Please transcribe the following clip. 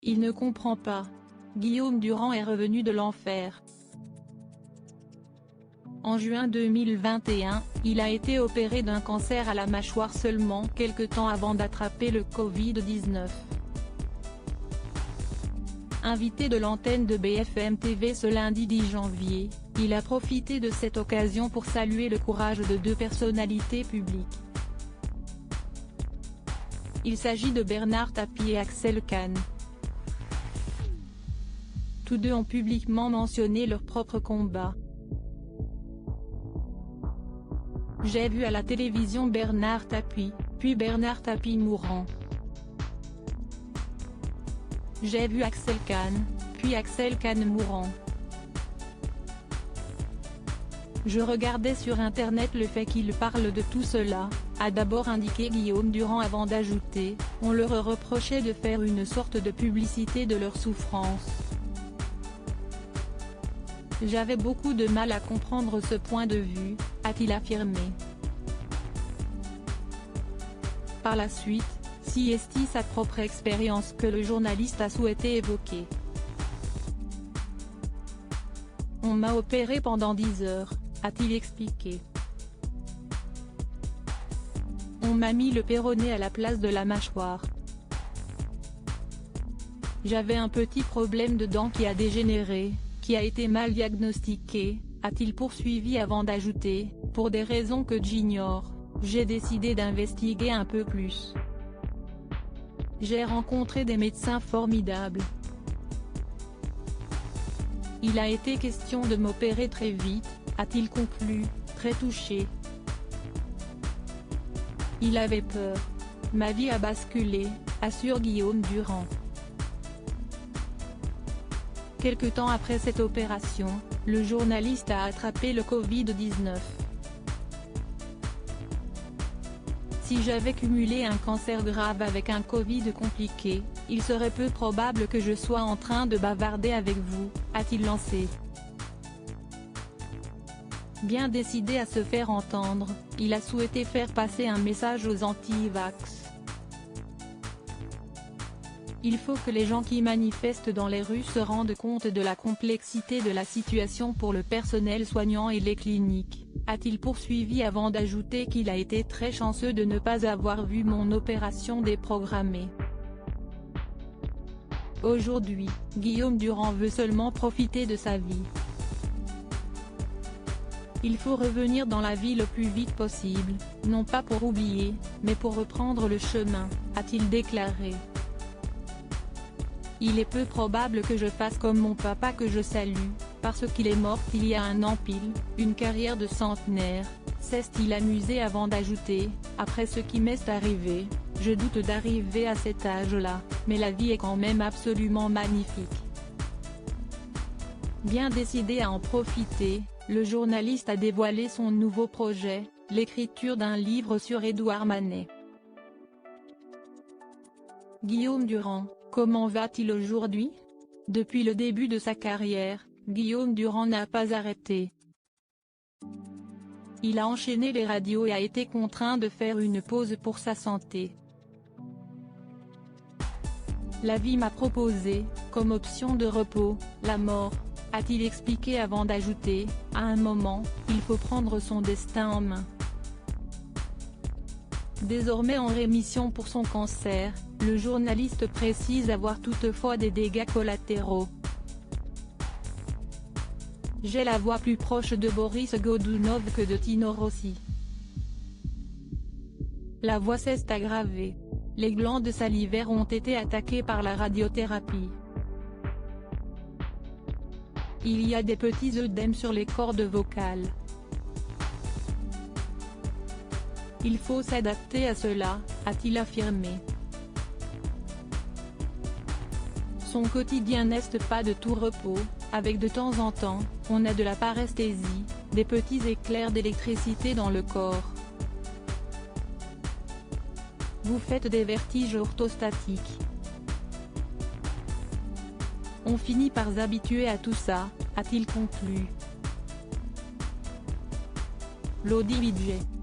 Il ne comprend pas. Guillaume Durand est revenu de l'enfer. En juin 2021, il a été opéré d'un cancer à la mâchoire seulement quelques temps avant d'attraper le Covid-19. Invité de l'antenne de BFM TV ce lundi 10 janvier, il a profité de cette occasion pour saluer le courage de deux personnalités publiques. Il s'agit de Bernard Tapie et Axel Kahn. Tous deux ont publiquement mentionné leur propre combat. J'ai vu à la télévision Bernard Tapie, puis Bernard Tapie mourant. J'ai vu Axel Kahn, puis Axel Kahn mourant. Je regardais sur internet le fait qu'il parle de tout cela, a d'abord indiqué Guillaume Durand avant d'ajouter, on leur reprochait de faire une sorte de publicité de leur souffrance. J'avais beaucoup de mal à comprendre ce point de vue, a-t-il affirmé. Par la suite, CST sa propre expérience que le journaliste a souhaité évoquer. On m'a opéré pendant 10 heures, a-t-il expliqué. On m'a mis le péroné à la place de la mâchoire. J'avais un petit problème de dent qui a dégénéré, qui a été mal diagnostiqué, a-t-il poursuivi avant d'ajouter, pour des raisons que j'ignore, j'ai décidé d'investiguer un peu plus. J'ai rencontré des médecins formidables. Il a été question de m'opérer très vite, a-t-il conclu, très touché. Il avait peur. Ma vie a basculé, assure Guillaume Durand. Quelque temps après cette opération, le journaliste a attrapé le Covid-19. Si j'avais cumulé un cancer grave avec un Covid compliqué, il serait peu probable que je sois en train de bavarder avec vous, a-t-il lancé. Bien décidé à se faire entendre, il a souhaité faire passer un message aux anti-vax. Il faut que les gens qui manifestent dans les rues se rendent compte de la complexité de la situation pour le personnel soignant et les cliniques, a-t-il poursuivi avant d'ajouter qu'il a été très chanceux de ne pas avoir vu mon opération déprogrammée. Aujourd'hui, Guillaume Durand veut seulement profiter de sa vie. Il faut revenir dans la vie le plus vite possible, non pas pour oublier, mais pour reprendre le chemin, a-t-il déclaré. Il est peu probable que je fasse comme mon papa que je salue, parce qu'il est mort il y a un an pile, une carrière de centenaire, s'est-il amusé avant d'ajouter, après ce qui m'est arrivé, je doute d'arriver à cet âge-là, mais la vie est quand même absolument magnifique. Bien décidé à en profiter, le journaliste a dévoilé son nouveau projet, l'écriture d'un livre sur Édouard Manet. Guillaume Durand, comment va-t-il aujourd'hui? Depuis le début de sa carrière, Guillaume Durand n'a pas arrêté. Il a enchaîné les radios et a été contraint de faire une pause pour sa santé. La vie m'a proposé, comme option de repos, la mort, a-t-il expliqué avant d'ajouter, à un moment, il faut prendre son destin en main. Désormais en rémission pour son cancer, le journaliste précise avoir toutefois des dégâts collatéraux. J'ai la voix plus proche de Boris Godunov que de Tino Rossi. La voix s'est aggravée. Les glandes salivaires ont été attaquées par la radiothérapie. Il y a des petits œdèmes sur les cordes vocales. Il faut s'adapter à cela, a-t-il affirmé. Son quotidien n'est pas de tout repos, avec de temps en temps, on a de la paresthésie, des petits éclairs d'électricité dans le corps. Vous faites des vertiges orthostatiques. On finit par s'habituer à tout ça, a-t-il conclu. Lodi Vidje.